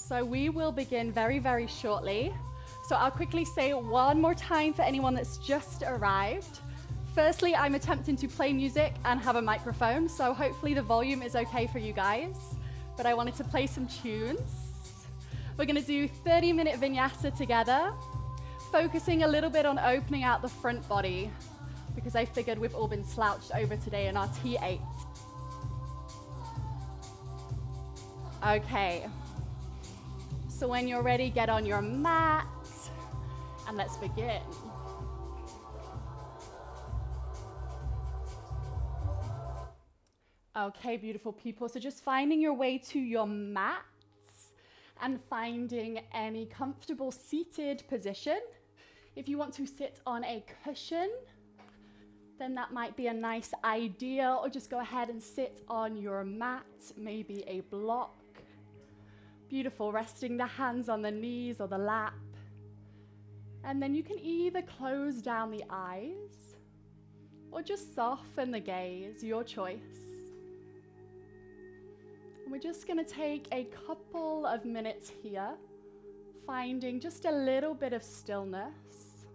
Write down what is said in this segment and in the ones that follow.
So we will begin very, very shortly. So I'll quickly say it one more time for anyone that's just arrived. Firstly, I'm attempting to play music and have a microphone, so hopefully the volume is okay for you guys. But I wanted to play some tunes. We're gonna do 30-minute vinyasa together, focusing a little bit on opening out the front body, because I figured we've all been slouched over today in our T8. Okay. So when you're ready, get on your mat, and let's begin. Okay, beautiful people. So just finding your way to your mats and finding any comfortable seated position. If you want to sit on a cushion, then that might be a nice idea, or just go ahead and sit on your mat, maybe a block. Beautiful, resting the hands on the knees or the lap. And then you can either close down the eyes or just soften the gaze, your choice. And we're just going to take a couple of minutes here, finding just a little bit of stillness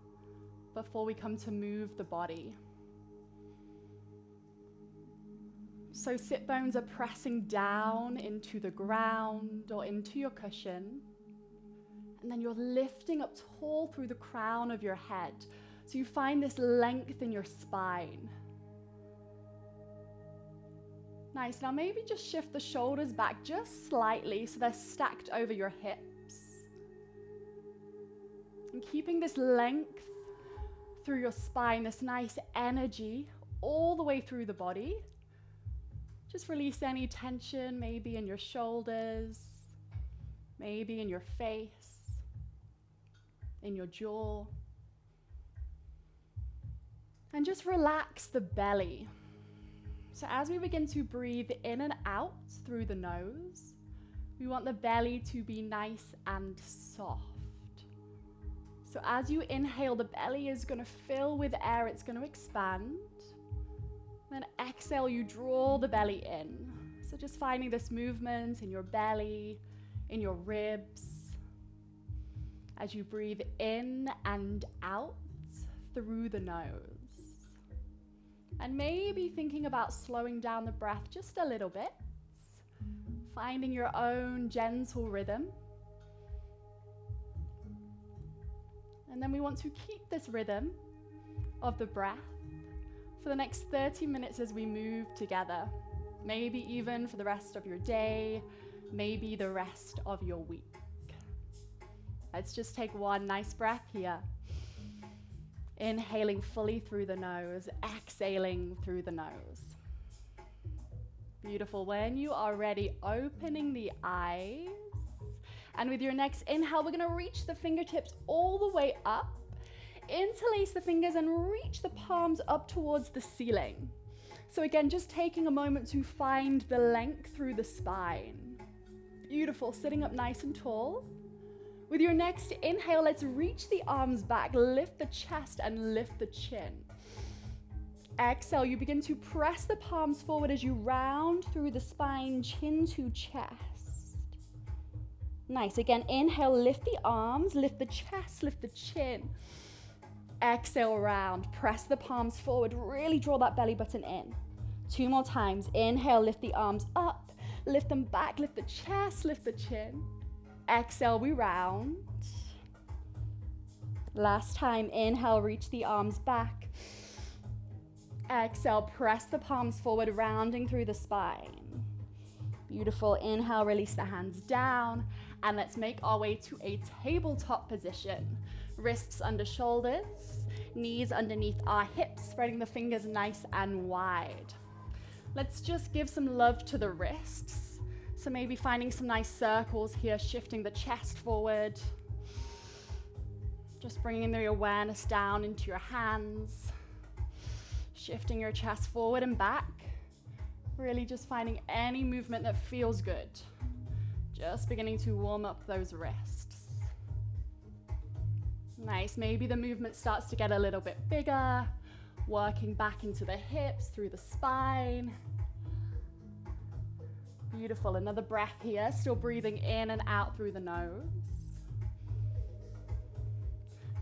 before we come to move the body. So sit bones are pressing down into the ground or into your cushion. And then you're lifting up tall through the crown of your head. So you find this length in your spine. Nice. Now maybe just shift the shoulders back just slightly so they're stacked over your hips. And keeping this length through your spine, this nice energy all the way through the body. Just release any tension, maybe in your shoulders, maybe in your face, in your jaw. And just relax the belly. So as we begin to breathe in and out through the nose, we want the belly to be nice and soft. So as you inhale, the belly is going to fill with air, it's going to expand. Then exhale, you draw the belly in. So just finding this movement in your belly, in your ribs, as you breathe in and out through the nose. And maybe thinking about slowing down the breath just a little bit, finding your own gentle rhythm. And then we want to keep this rhythm of the breath for the next 30 minutes as we move together. Maybe even for the rest of your day, maybe the rest of your week. Let's just take one nice breath here. Inhaling fully through the nose, exhaling through the nose. Beautiful. When you are ready, opening the eyes. And with your next inhale, we're going to reach the fingertips all the way up. Interlace the fingers and reach the palms up towards the ceiling. So again, just taking a moment to find the length through the spine. Beautiful. Sitting up nice and tall. With your next inhale, let's reach the arms back, lift the chest and lift the chin. Exhale, you begin to press the palms forward as you round through the spine, chin to chest. Nice. Again, inhale, lift the arms, lift the chest, lift the chin. Exhale, round, press the palms forward, really draw that belly button in. 2 more times. Inhale, lift the arms up, lift them back, lift the chest, lift the chin. Exhale, we round. Last time, inhale, reach the arms back. Exhale, press the palms forward, rounding through the spine. Beautiful. Inhale, release the hands down. And let's make our way to a tabletop position. Wrists under shoulders, knees underneath our hips, spreading the fingers nice and wide. Let's just give some love to the wrists. So maybe finding some nice circles here, shifting the chest forward. Just bringing the awareness down into your hands. Shifting your chest forward and back. Really just finding any movement that feels good. Just beginning to warm up those wrists. Nice, maybe the movement starts to get a little bit bigger. Working back into the hips, through the spine. Beautiful. Another breath here. Still breathing in and out through the nose.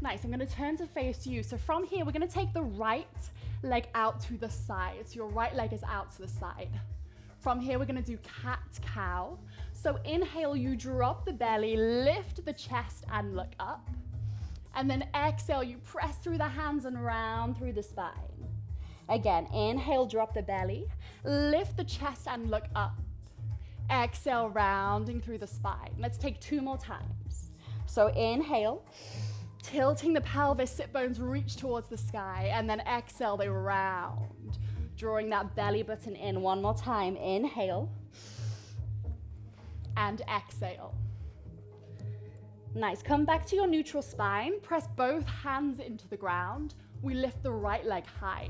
Nice. I'm going to turn to face you. So from here, we're going to take the right leg out to the side. So your right leg is out to the side. From here, we're going to do cat-cow. So inhale, you drop the belly, lift the chest and look up. And then exhale, you press through the hands and round through the spine. Again, inhale, drop the belly, lift the chest and look up. Exhale, rounding through the spine. Let's take 2 more times. So inhale, tilting the pelvis, sit bones reach towards the sky, and then exhale, they round, drawing that belly button in. 1 more time. Inhale and exhale. Nice. Come back to your neutral spine. Press both hands into the ground. We lift the right leg high.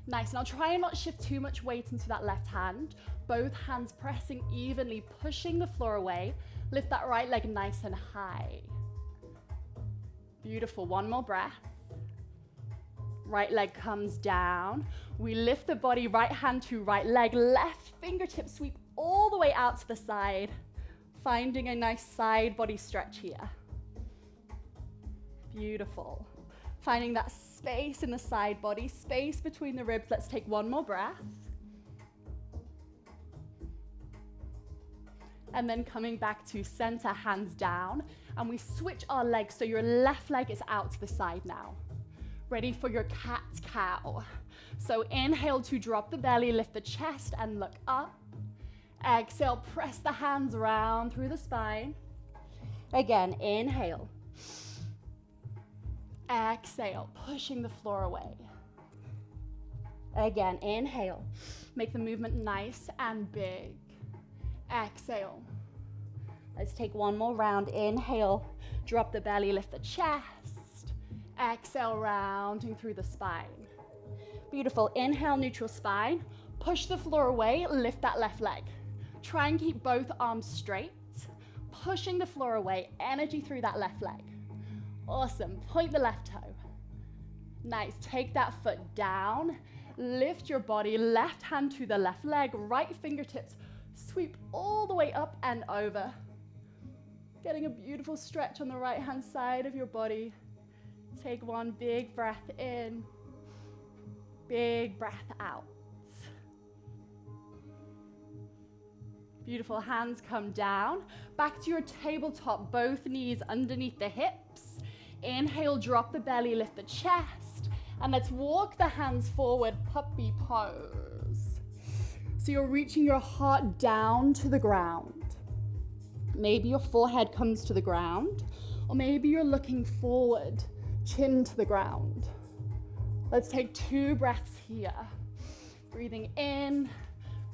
Nice. Now try and not shift too much weight into that left hand. Both hands pressing evenly, pushing the floor away. Lift that right leg nice and high. Beautiful. 1 more breath. Right leg comes down. We lift the body, right hand to right leg, left fingertips sweep all the way out to the side. Finding a nice side body stretch here. Beautiful. Finding that space in the side body, space between the ribs. Let's take 1 more breath. And then coming back to center, hands down. And we switch our legs so your left leg is out to the side now. Ready for your cat-cow. So inhale to drop the belly, lift the chest and look up. Exhale, press the hands round through the spine. Again, inhale. Exhale, pushing the floor away. Again, inhale. Make the movement nice and big. Exhale. Let's take 1 more round. Inhale, drop the belly, lift the chest. Exhale, rounding through the spine. Beautiful. Inhale, neutral spine. Push the floor away, lift that left leg. Try and keep both arms straight. Pushing the floor away, energy through that left leg. Awesome. Point the left toe. Nice. Take that foot down. Lift your body, left hand to the left leg, right fingertips sweep all the way up and over. Getting a beautiful stretch on the right hand side of your body. Take 1 big breath in, big breath out. Beautiful. Hands come down. Back to your tabletop, both knees underneath the hips. Inhale, drop the belly, lift the chest. And let's walk the hands forward, puppy pose. So you're reaching your heart down to the ground. Maybe your forehead comes to the ground, or maybe you're looking forward, chin to the ground. Let's take 2 breaths here. Breathing in,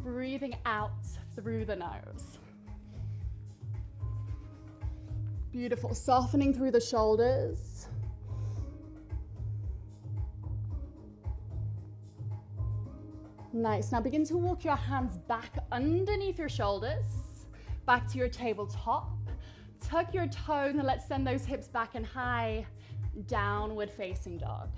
breathing out through the nose. Beautiful. Softening through the shoulders. Nice. Now begin to walk your hands back underneath your shoulders, back to your tabletop. Tuck your toes and let's send those hips back and high, downward facing dog.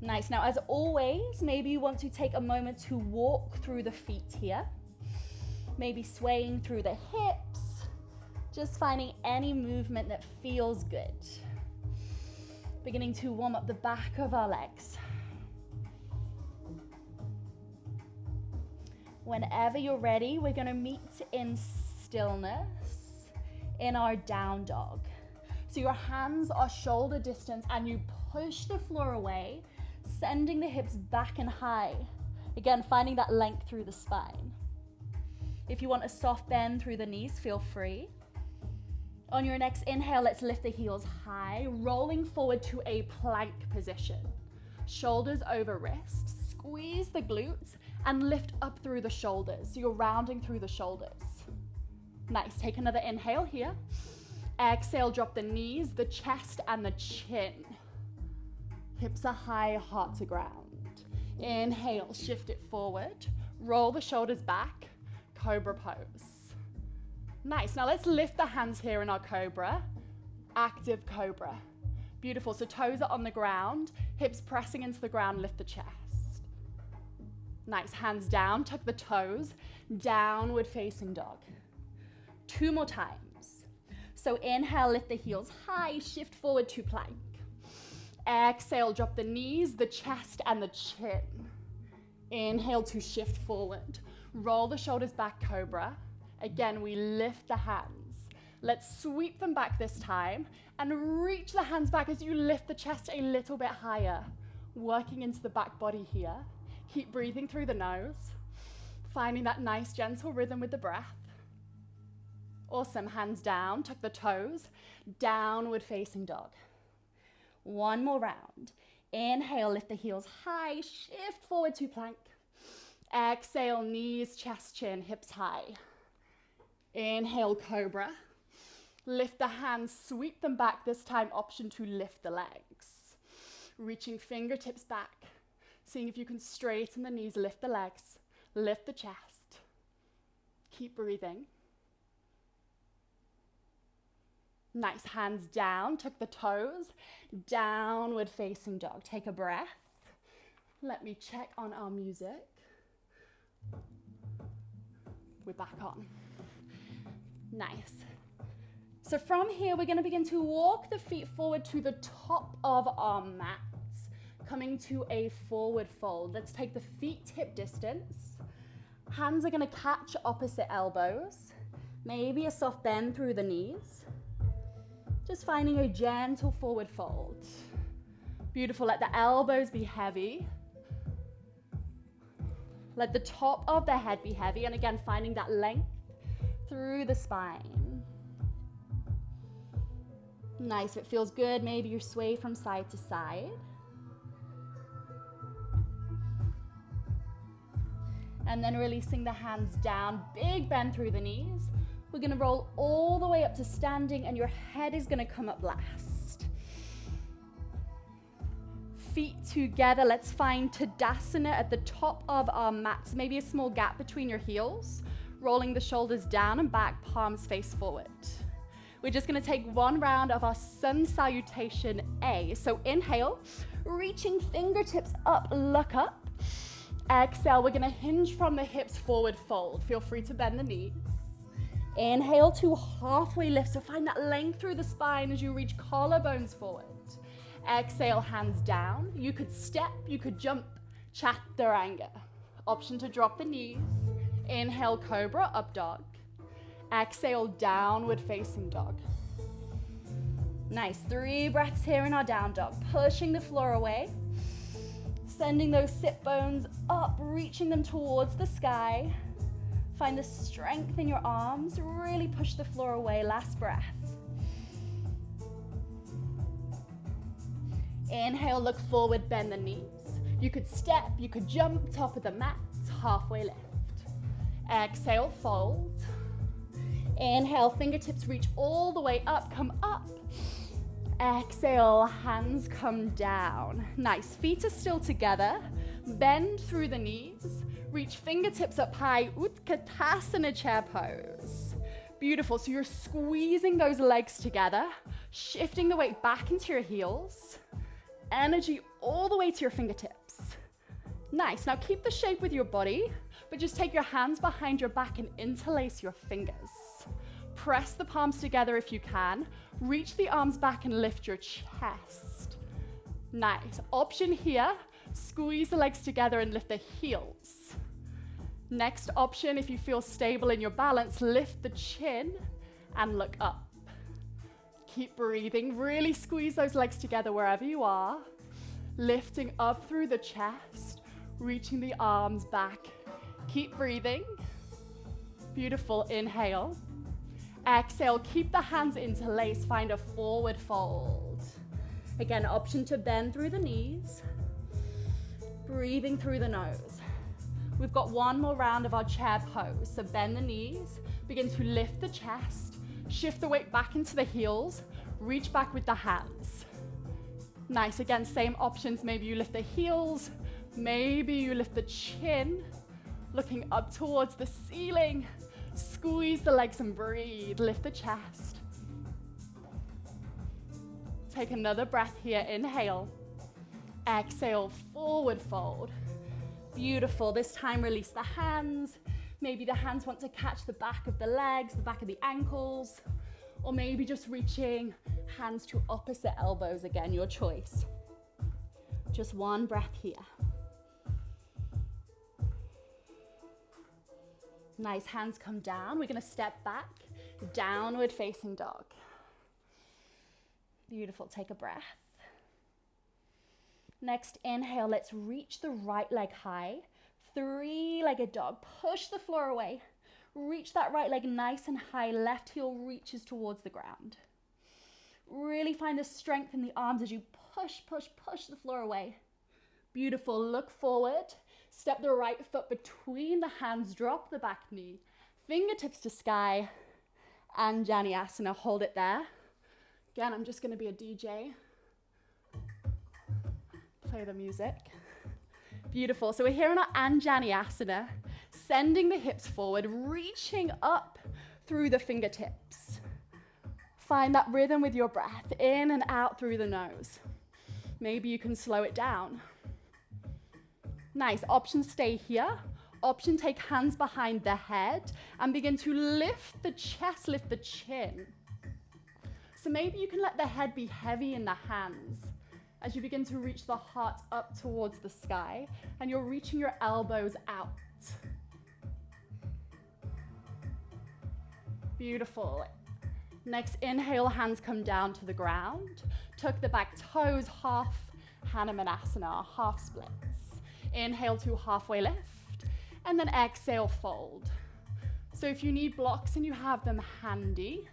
Nice. Now, as always, maybe you want to take a moment to walk through the feet here. Maybe swaying through the hips, just finding any movement that feels good. Beginning to warm up the back of our legs. Whenever you're ready, we're going to meet in stillness in our down dog. So your hands are shoulder distance and you push the floor away, sending the hips back and high. Again, finding that length through the spine. If you want a soft bend through the knees, feel free. On your next inhale, let's lift the heels high, rolling forward to a plank position. Shoulders over wrists, squeeze the glutes and lift up through the shoulders. So you're rounding through the shoulders. Nice, take another inhale here. Exhale, drop the knees, the chest and the chin. Hips are high, heart to ground. Inhale, shift it forward. Roll the shoulders back, Cobra Pose. Nice, now let's lift the hands here in our Cobra. Active Cobra. Beautiful, so toes are on the ground, hips pressing into the ground, lift the chest. Nice, hands down, tuck the toes, downward facing dog. 2 more times. So inhale, lift the heels high, shift forward to plank. Exhale, drop the knees, the chest, and the chin. Inhale to shift forward. Roll the shoulders back, cobra. Again, we lift the hands. Let's sweep them back this time and reach the hands back as you lift the chest a little bit higher. Working into the back body here. Keep breathing through the nose. Finding that nice gentle rhythm with the breath. Awesome, hands down, tuck the toes, downward facing dog. 1 more round. Inhale, lift the heels high, shift forward to plank. Exhale, knees, chest, chin, hips high. Inhale, cobra. Lift the hands, sweep them back, this time option to lift the legs. Reaching fingertips back, seeing if you can straighten the knees, lift the legs, lift the chest. Keep breathing. Nice, hands down, tuck the toes, downward facing dog. Take a breath. Let me check on our music. We're back on. Nice. So from here, we're gonna begin to walk the feet forward to the top of our mats, coming to a forward fold. Let's take the feet hip distance. Hands are gonna catch opposite elbows. Maybe a soft bend through the knees. Just finding a gentle forward fold. Beautiful, let the elbows be heavy. Let the top of the head be heavy, and again, finding that length through the spine. Nice, if it feels good, maybe you sway from side to side. And then releasing the hands down, big bend through the knees. We're gonna roll all the way up to standing, and your head is gonna come up last. Feet together, let's find Tadasana at the top of our mats. Maybe a small gap between your heels. Rolling the shoulders down and back, palms face forward. We're just gonna take 1 round of our Sun Salutation A. So inhale, reaching fingertips up, look up. Exhale, we're gonna hinge from the hips, forward fold. Feel free to bend the knees. Inhale to halfway lift, so find that length through the spine as you reach collarbones forward. Exhale, hands down. You could step, you could jump, chaturanga. Option to drop the knees. Inhale, cobra, up dog. Exhale, downward facing dog. Nice, 3 breaths here in our down dog. Pushing the floor away. Sending those sit bones up, reaching them towards the sky. Find the strength in your arms. Really push the floor away. Last breath. Inhale, look forward, bend the knees. You could step, you could jump, top of the mat, halfway lift. Exhale, fold. Inhale, fingertips reach all the way up, come up. Exhale, hands come down. Nice, feet are still together. Bend through the knees. Reach fingertips up high, Katasana chair pose. Beautiful, so you're squeezing those legs together, shifting the weight back into your heels. Energy all the way to your fingertips. Nice, now keep the shape with your body, but just take your hands behind your back and interlace your fingers. Press the palms together if you can. Reach the arms back and lift your chest. Nice, option here, squeeze the legs together and lift the heels. Next option, if you feel stable in your balance, lift the chin and look up. Keep breathing, really squeeze those legs together wherever you are. Lifting up through the chest, reaching the arms back. Keep breathing. Beautiful, inhale. Exhale, keep the hands interlaced, find a forward fold. Again, option to bend through the knees. Breathing through the nose. We've got 1 more round of our chair pose. So bend the knees, begin to lift the chest, shift the weight back into the heels, reach back with the hands. Nice, again, same options. Maybe you lift the heels, maybe you lift the chin, looking up towards the ceiling. Squeeze the legs and breathe, lift the chest. Take another breath here, inhale. Exhale, forward fold. Beautiful. This time, release the hands. Maybe the hands want to catch the back of the legs, the back of the ankles, or maybe just reaching hands to opposite elbows again, your choice. Just one breath here. Nice, hands come down. We're gonna step back, downward facing dog. Beautiful, take a breath. Next, inhale, let's reach the right leg high. Three-legged dog, push the floor away. Reach that right leg nice and high, left heel reaches towards the ground. Really find the strength in the arms as you push, push, push the floor away. Beautiful, look forward. Step the right foot between the hands, drop the back knee. Fingertips to sky. Angeliasana, hold it there. Again, I'm just gonna be a DJ. Play the music. Beautiful, so we're here in our Angeliasana, sending the hips forward, reaching up through the fingertips. Find that rhythm with your breath, in and out through the nose. Maybe you can slow it down. Nice, option stay here. Option take hands behind the head and begin to lift the chest, lift the chin. So maybe you can let the head be heavy in the hands as you begin to reach the heart up towards the sky and you're reaching your elbows out. Beautiful. Next, inhale, hands come down to the ground. Tuck the back toes, half Hanuman Asana, half splits. Inhale to halfway lift, and then exhale, fold. So if you need blocks and you have them handy,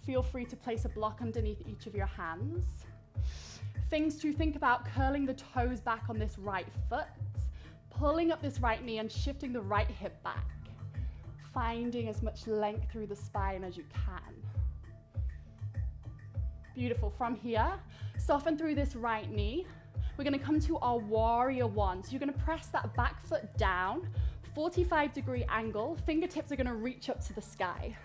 feel free to place a block underneath each of your hands. Things to think about: curling the toes back on this right foot, pulling up this right knee and shifting the right hip back, finding as much length through the spine as you can. Beautiful. From here, soften through this right knee. We're gonna come to our warrior one. So you're gonna press that back foot down, 45-degree angle. Fingertips are gonna reach up to the sky.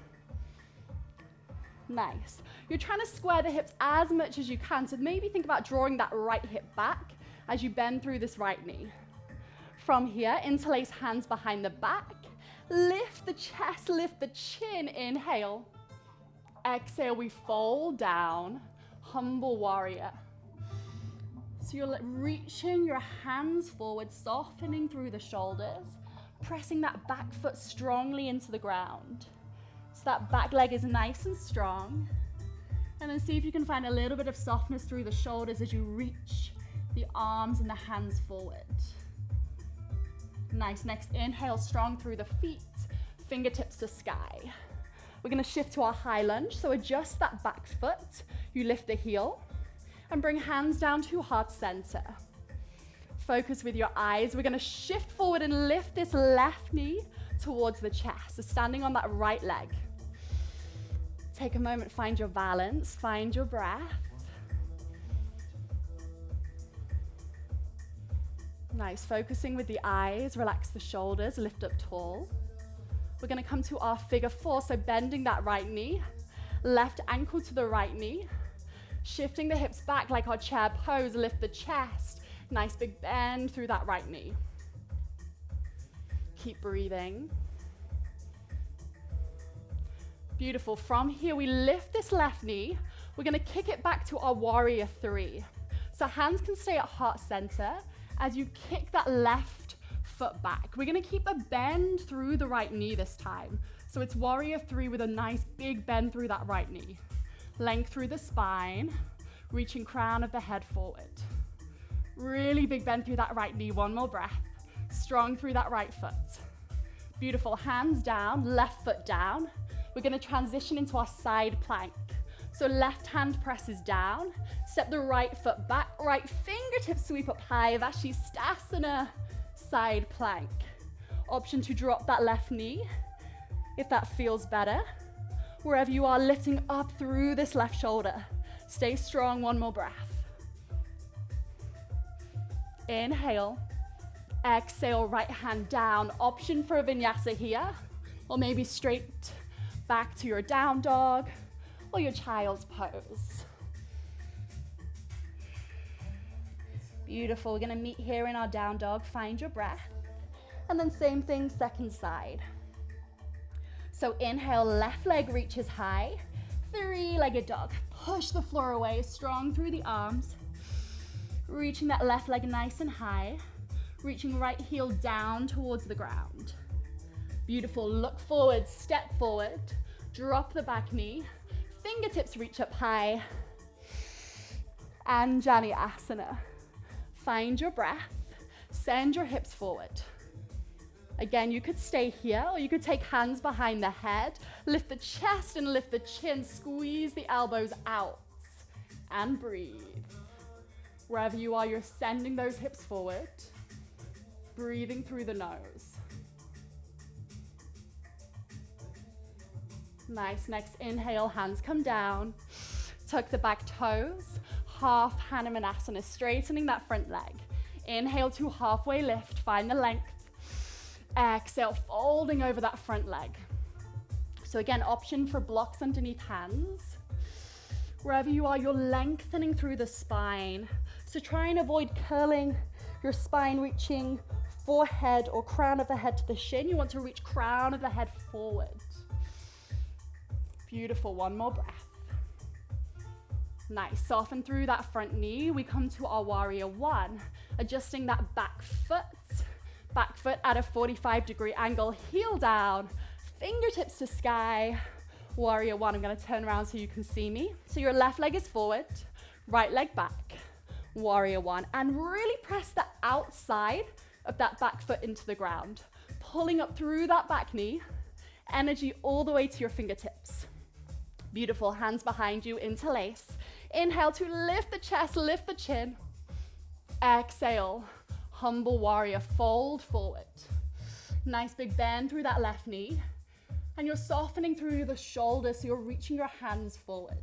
Nice. You're trying to square the hips as much as you can. So maybe think about drawing that right hip back as you bend through this right knee. From here, interlace hands behind the back. Lift the chest, lift the chin. Inhale. Exhale, we fold down. Humble warrior. So you're reaching your hands forward, softening through the shoulders, pressing that back foot strongly into the ground. So that back leg is nice and strong. And then see if you can find a little bit of softness through the shoulders as you reach the arms and the hands forward. Nice. Next, inhale, strong through the feet, fingertips to sky. We're gonna shift to our high lunge. So adjust that back foot. You lift the heel and bring hands down to heart center. Focus with your eyes. We're gonna shift forward and lift this left knee towards the chest. So standing on that right leg. Take a moment, find your balance, find your breath. Nice, focusing with the eyes, relax the shoulders, lift up tall. We're gonna come to our figure four, so bending that right knee, left ankle to the right knee, shifting the hips back like our chair pose, lift the chest. Nice big bend through that right knee. Keep breathing. Beautiful. From here, we lift this left knee. We're gonna kick it back to our warrior three. So hands can stay at heart center as you kick that left foot back. We're gonna keep a bend through the right knee this time. So it's warrior three with a nice big bend through that right knee. Length through the spine, reaching crown of the head forward. Really big bend through that right knee. One more breath. Strong through that right foot. Beautiful. Hands down, left foot down. We're gonna transition into our side plank. So left hand presses down, step the right foot back, right fingertips sweep up high, Shavasana, side plank. Option to drop that left knee, if that feels better. Wherever you are, lifting up through this left shoulder. Stay strong, one more breath. Inhale, exhale, right hand down. Option for a vinyasa here, or maybe straight back to your down dog or your child's pose. Beautiful, we're gonna meet here in our down dog. Find your breath. And then same thing, second side. So inhale, left leg reaches high. Three-legged dog. Push the floor away, strong through the arms. Reaching that left leg nice and high. Reaching right heel down towards the ground. Beautiful, look forward, step forward. Drop the back knee. Fingertips reach up high. Angeliasana. Find your breath. Send your hips forward. Again, you could stay here or you could take hands behind the head. Lift the chest and lift the chin. Squeeze the elbows out and breathe. Wherever you are, you're sending those hips forward. Breathing through the nose. Nice, next inhale, hands come down. Tuck the back toes. Half Hanuman Asana, straightening that front leg. Inhale to halfway lift, find the length. Exhale, folding over that front leg. So again, option for blocks underneath hands. Wherever you are, you're lengthening through the spine. So try and avoid curling your spine, reaching forehead or crown of the head to the shin. You want to reach crown of the head forward. Beautiful, one more breath. Nice, soften through that front knee. We come to our warrior one, adjusting that back foot at a 45-degree angle, heel down, fingertips to sky. Warrior one, I'm gonna turn around so you can see me. So your left leg is forward, right leg back, warrior one, and really press the outside of that back foot into the ground, pulling up through that back knee, energy all the way to your fingertips. Beautiful, hands behind you, interlace. Inhale to lift the chest, lift the chin. Exhale, humble warrior, fold forward. Nice big bend through that left knee. And you're softening through the shoulders, so you're reaching your hands forward.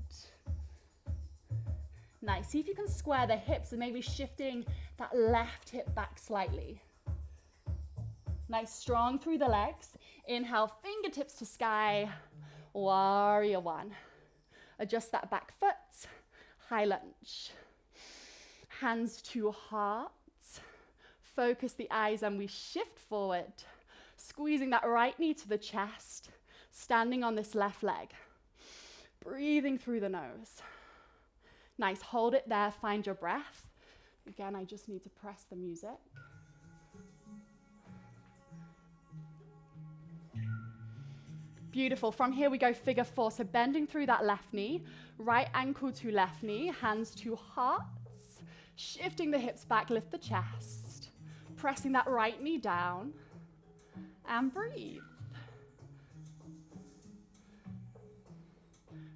Nice, see if you can square the hips and maybe shifting that left hip back slightly. Nice, strong through the legs. Inhale, fingertips to sky. Warrior one. Adjust that back foot. High lunge. Hands to heart. Focus the eyes and we shift forward. Squeezing that right knee to the chest. Standing on this left leg. Breathing through the nose. Nice, hold it there, find your breath. Again, I just need to press the music. Beautiful, from here we go figure four. So bending through that left knee, right ankle to left knee, hands to hearts. Shifting the hips back, lift the chest. Pressing that right knee down and breathe.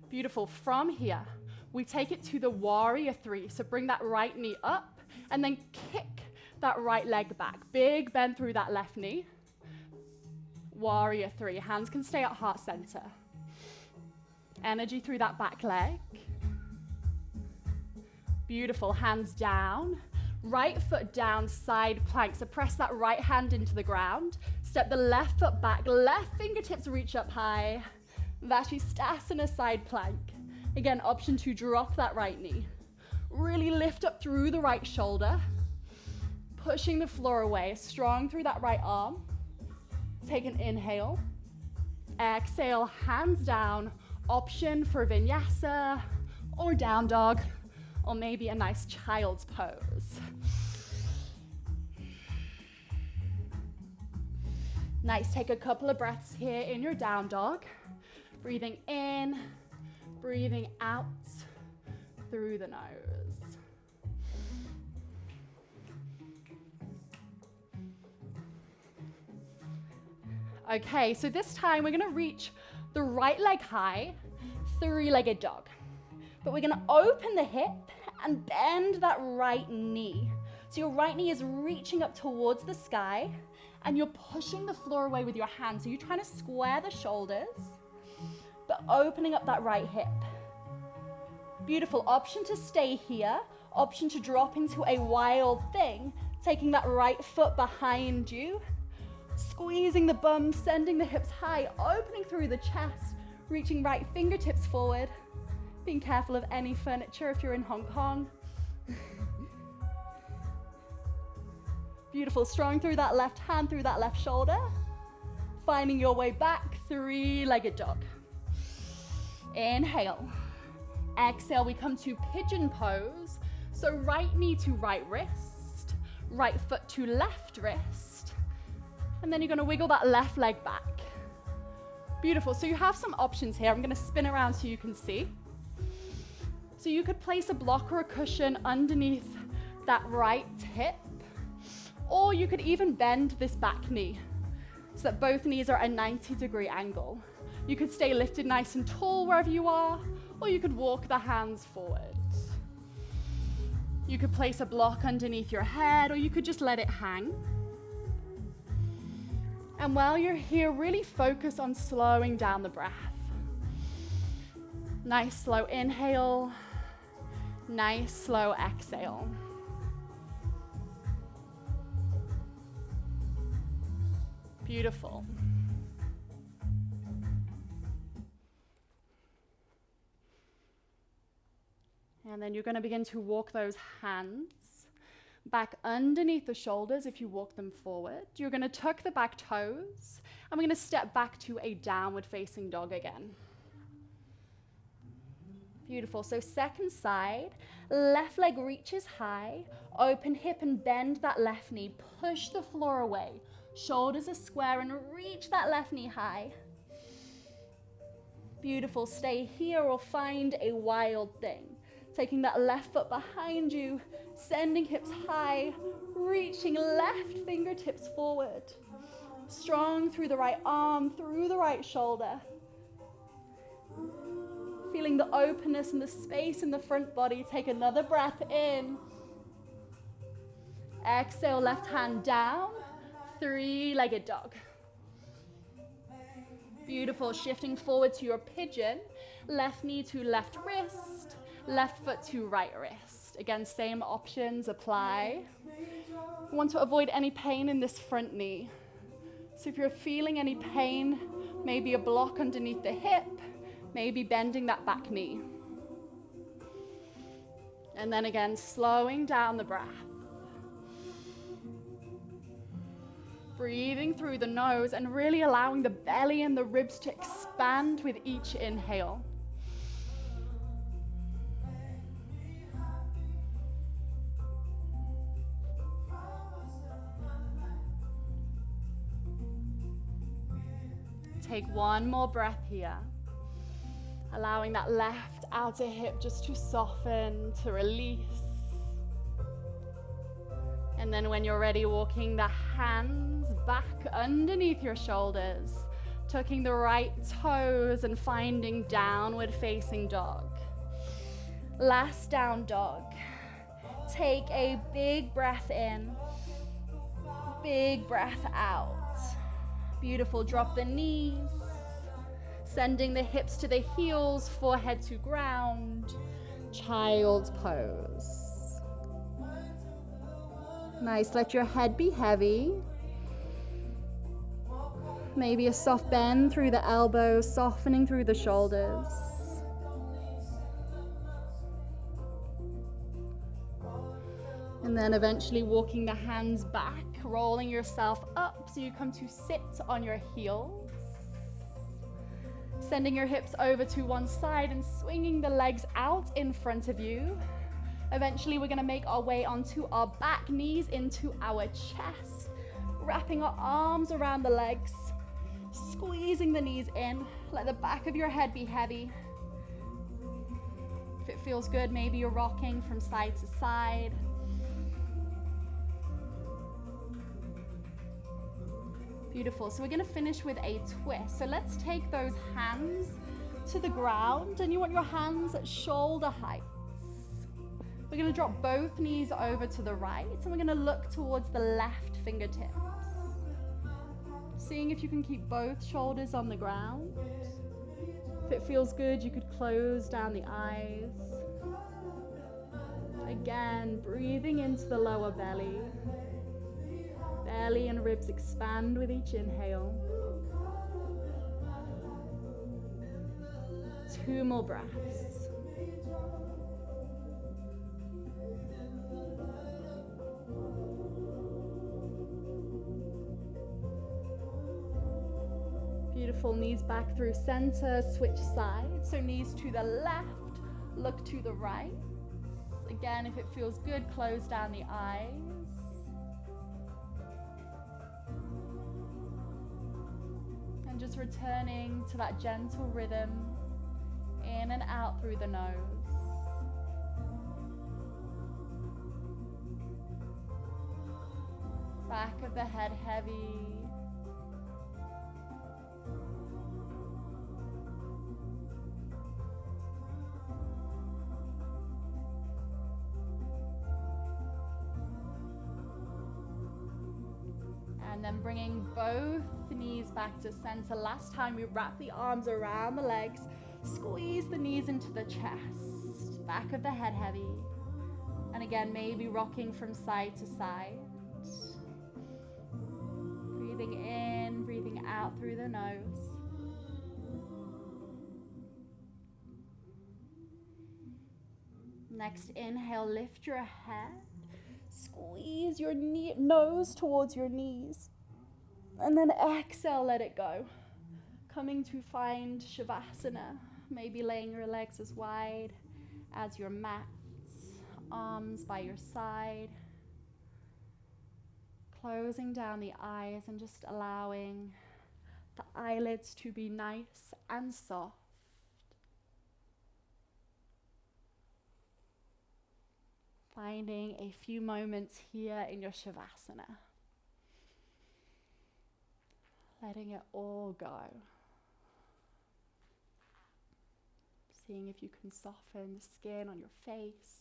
Beautiful, from here, we take it to the warrior three. So bring that right knee up and then kick that right leg back. Big bend through that left knee. Warrior three, hands can stay at heart center. Energy through that back leg. Beautiful, hands down. Right foot down, side plank. So press that right hand into the ground. Step the left foot back, left fingertips reach up high. Vashisthasana, side plank. Again, option to drop that right knee. Really lift up through the right shoulder. Pushing the floor away, strong through that right arm. Take an inhale. Exhale, hands down. Option for vinyasa or down dog, or maybe a nice child's pose. Nice, take a couple of breaths here in your down dog. Breathing in, breathing out through the nose. Okay, so this time we're gonna reach the right leg high, three-legged dog. But we're gonna open the hip and bend that right knee. So your right knee is reaching up towards the sky and you're pushing the floor away with your hands. So you're trying to square the shoulders, but opening up that right hip. Beautiful, option to stay here, option to drop into a wild thing, taking that right foot behind you, squeezing the bum, sending the hips high, opening through the chest, reaching right fingertips forward, being careful of any furniture if you're in Hong Kong. Beautiful, strong through that left hand, through that left shoulder. Finding your way back, three-legged dog. Inhale. Exhale, we come to pigeon pose. So right knee to right wrist, right foot to left wrist. And then you're gonna wiggle that left leg back. Beautiful, so you have some options here. I'm gonna spin around so you can see. So you could place a block or a cushion underneath that right hip, or you could even bend this back knee so that both knees are at a 90-degree angle. You could stay lifted nice and tall wherever you are, or you could walk the hands forward. You could place a block underneath your head, or you could just let it hang. And while you're here, really focus on slowing down the breath. Nice slow inhale, nice slow exhale. Beautiful. And then you're going to begin to walk those hands back underneath the shoulders if you walk them forward. You're going to tuck the back toes, and we're going to step back to a downward facing dog again. Beautiful. So second side, left leg reaches high, open hip and bend that left knee. Push the floor away. Shoulders are square and reach that left knee high. Beautiful. Stay here or find a wild thing. Taking that left foot behind you, sending hips high, reaching left fingertips forward. Strong through the right arm, through the right shoulder. Feeling the openness and the space in the front body. Take another breath in. Exhale, left hand down, three-legged dog. Beautiful, shifting forward to your pigeon, left knee to left wrist, left foot to right wrist. Again, same options apply. We want to avoid any pain in this front knee. So if you're feeling any pain, maybe a block underneath the hip, maybe bending that back knee. And then again, slowing down the breath. Breathing through the nose and really allowing the belly and the ribs to expand with each inhale. Take one more breath here. Allowing that left outer hip just to soften, to release. And then when you're ready, walking the hands back underneath your shoulders, tucking the right toes and finding downward facing dog. Last down dog. Take a big breath in, big breath out. Beautiful, drop the knees, sending the hips to the heels, forehead to ground. Child's pose. Nice, let your head be heavy. Maybe a soft bend through the elbows, softening through the shoulders. And then eventually walking the hands back, rolling yourself up so you come to sit on your heels. Sending your hips over to one side and swinging the legs out in front of you. Eventually, we're going to make our way onto our back, knees into our chest, wrapping our arms around the legs, squeezing the knees in. Let the back of your head be heavy. If it feels good, maybe you're rocking from side to side. Beautiful. So we're going to finish with a twist. So let's take those hands to the ground, and you want your hands at shoulder height. We're going to drop both knees over to the right, and we're going to look towards the left fingertips. Seeing if you can keep both shoulders on the ground. If it feels good, you could close down the eyes. Again, breathing into the lower belly. Belly and ribs expand with each inhale. 2 more breaths. Beautiful. Knees back through center, switch sides. So knees to the left, look to the right. Again, if it feels good, close down the eyes. And just returning to that gentle rhythm, in and out through the nose. Back of the head heavy. And then bringing both knees back to center. Last time we wrap the arms around the legs, squeeze the knees into the chest, back of the head heavy. And again, maybe rocking from side to side. Breathing in, breathing out through the nose. Next inhale, lift your head. Squeeze your nose towards your knees. And then exhale, let it go. Coming to find Shavasana. Maybe laying your legs as wide as your mat. Arms by your side. Closing down the eyes and just allowing the eyelids to be nice and soft. Finding a few moments here in your Shavasana. Letting it all go. Seeing if you can soften the skin on your face.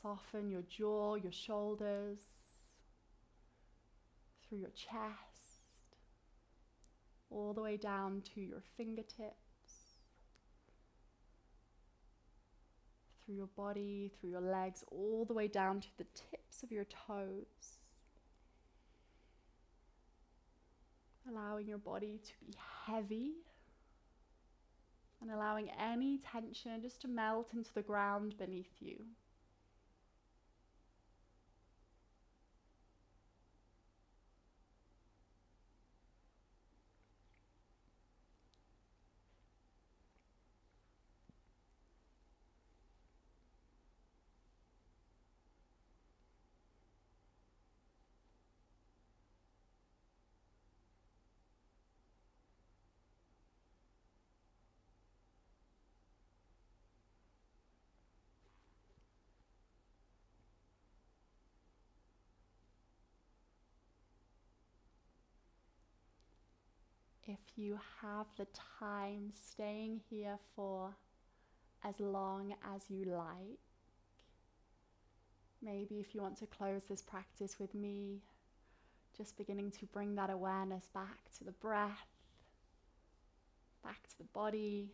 Soften your jaw, your shoulders, through your chest, all the way down to your fingertips, through your body, through your legs, all the way down to the tips of your toes. Allowing your body to be heavy and allowing any tension just to melt into the ground beneath you. If you have the time, staying here for as long as you like. Maybe if you want to close this practice with me, just beginning to bring that awareness back to the breath, back to the body.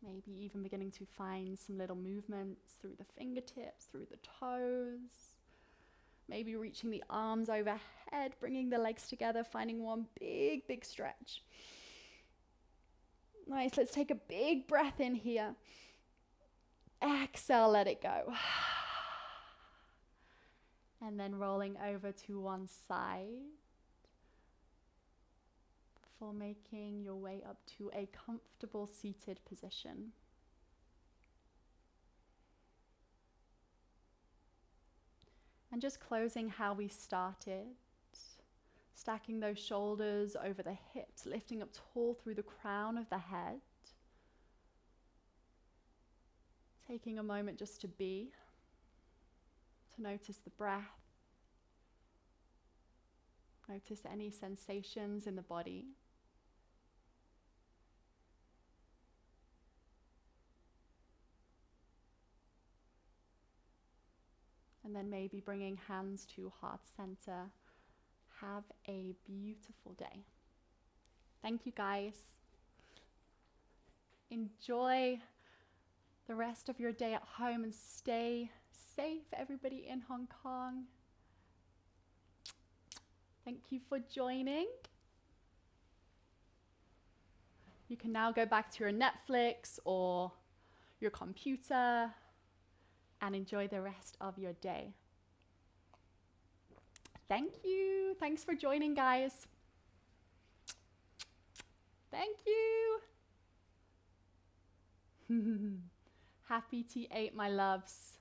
Maybe even beginning to find some little movements through the fingertips, through the toes. Maybe reaching the arms overhead, bringing the legs together, finding one big, big stretch. Nice, let's take a big breath in here. Exhale, let it go. And then rolling over to one side before making your way up to a comfortable seated position. And just closing how we started, stacking those shoulders over the hips, lifting up tall through the crown of the head. Taking a moment just to be, to notice the breath, notice any sensations in the body. And then maybe bringing hands to heart center. Have a beautiful day. Thank you, guys. Enjoy the rest of your day at home and stay safe, everybody in Hong Kong. Thank you for joining. You can now go back to your Netflix or your computer and enjoy the rest of your day. Thank you. Thanks for joining, guys. Thank you. Happy T8, my loves.